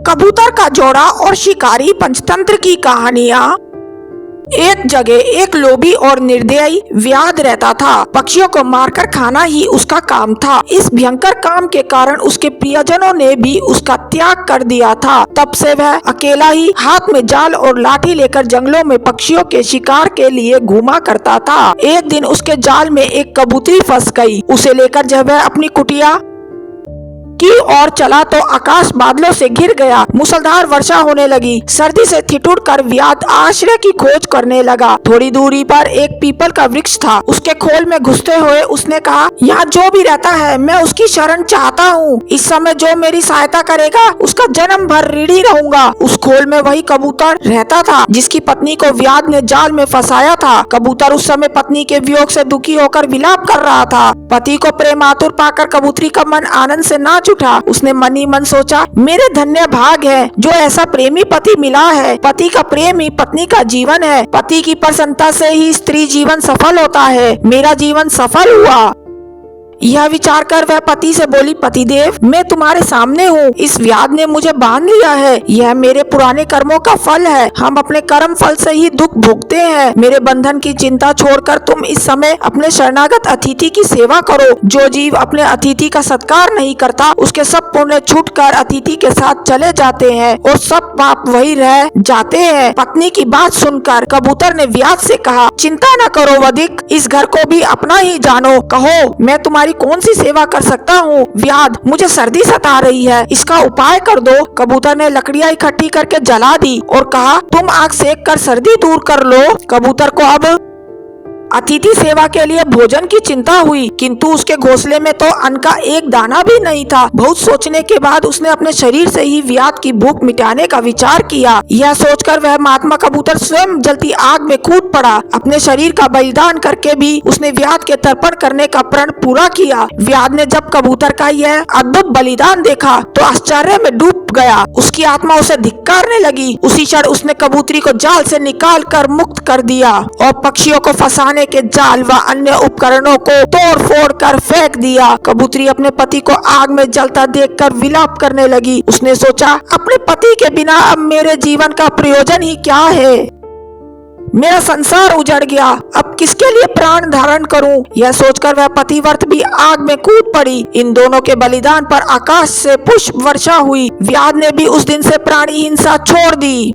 कबूतर का जोड़ा और शिकारी पंचतंत्र की कहानियाँ। एक जगह एक लोभी और निर्दयी व्याध रहता था। पक्षियों को मारकर खाना ही उसका काम था। इस भयंकर काम के कारण उसके प्रियजनों ने भी उसका त्याग कर दिया था। तब से वह अकेला ही हाथ में जाल और लाठी लेकर जंगलों में पक्षियों के शिकार के लिए घूमा करता था। एक दिन उसके जाल में एक कबूतरी फंस गई। उसे लेकर जब वह अपनी कुटिया की ओर चला तो आकाश बादलों से घिर गया। मूसलाधार वर्षा होने लगी। सर्दी से ठिठुर कर व्याध आश्रय की खोज करने लगा। थोड़ी दूरी पर एक पीपल का वृक्ष था। उसके खोल में घुसते हुए उसने कहा, यहाँ जो भी रहता है मैं उसकी शरण चाहता हूँ। इस समय जो मेरी सहायता करेगा उसका जन्म भर ऋणी रहूंगा। उस खोल में वही कबूतर रहता था जिसकी पत्नी को व्याध ने जाल में फंसाया था। कबूतर उस समय पत्नी के वियोग से दुखी होकर विलाप कर रहा था। पति को प्रेमातुर पाकर कबूतरी का मन आनंद से नाच उठा। उसने मन ही मन सोचा, मेरे धन्य भाग है जो ऐसा प्रेमी पति मिला है। पति का प्रेम ही पत्नी का जीवन है। पति की प्रसन्नता से ही स्त्री जीवन सफल होता है। मेरा जीवन सफल हुआ। यह विचार कर वह पति से बोली, पतिदेव मैं तुम्हारे सामने हूँ। इस व्याध ने मुझे बांध लिया है। यह मेरे पुराने कर्मों का फल है। हम अपने कर्म फल से ही दुख भोगते हैं। मेरे बंधन की चिंता छोड़कर तुम इस समय अपने शरणागत अतिथि की सेवा करो। जो जीव अपने अतिथि का सत्कार नहीं करता उसके सब पुण्य छूट कर अतिथि के साथ चले जाते हैं और सब पाप वही रह जाते हैं। पत्नी की बात सुनकर कबूतर ने व्याध से कहा, चिंता न करो वधिक, इस घर को भी अपना ही जानो। कहो मैं तुम्हारी कौन सी सेवा कर सकता हूँ। व्याध, मुझे सर्दी सता रही है, इसका उपाय कर दो। कबूतर ने लकड़ियाँ इकट्ठी करके जला दी और कहा, तुम आग सेक कर सर्दी दूर कर लो। कबूतर को अब अतिथि सेवा के लिए भोजन की चिंता हुई, किंतु उसके घोंसले में तो अन्न का एक दाना भी नहीं था। बहुत सोचने के बाद उसने अपने शरीर से ही व्याध की भूख मिटाने का विचार किया। यह सोचकर वह महात्मा कबूतर स्वयं जलती आग में कूद पड़ा। अपने शरीर का बलिदान करके भी उसने व्याध के तर्पण करने का प्रण पूरा किया। व्याध ने जब कबूतर का यह अद्भुत बलिदान देखा तो आश्चर्य में डूब गया। उसकी आत्मा उसे धिक्कारने लगी। उसी क्षण उसने कबूतरी को जाल से निकाल कर मुक्त कर दिया और पक्षियों को फंसाने के जाल व अन्य उपकरणों को तोड़ फोड़ कर फेंक दिया। कबूतरी अपने पति को आग में जलता देखकर विलाप करने लगी। उसने सोचा, अपने पति के बिना अब मेरे जीवन का प्रयोजन ही क्या है। मेरा संसार उजड़ गया, अब किसके लिए प्राण धारण करूं? यह सोचकर वह पतिव्रत भी आग में कूद पड़ी। इन दोनों के बलिदान पर आकाश से पुष्प वर्षा हुई। व्याध ने भी उस दिन से प्राणी हिंसा छोड़ दी।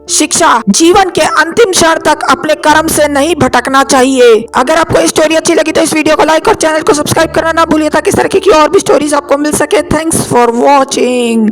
शिक्षा, जीवन के अंतिम क्षण तक अपने कर्म से नहीं भटकना चाहिए। अगर आपको स्टोरी अच्छी लगी तो इस वीडियो को लाइक और चैनल को सब्सक्राइब करना ना भूलिए ताकि इस तरह की और भी स्टोरीज आपको मिल सके। Thanks for watching.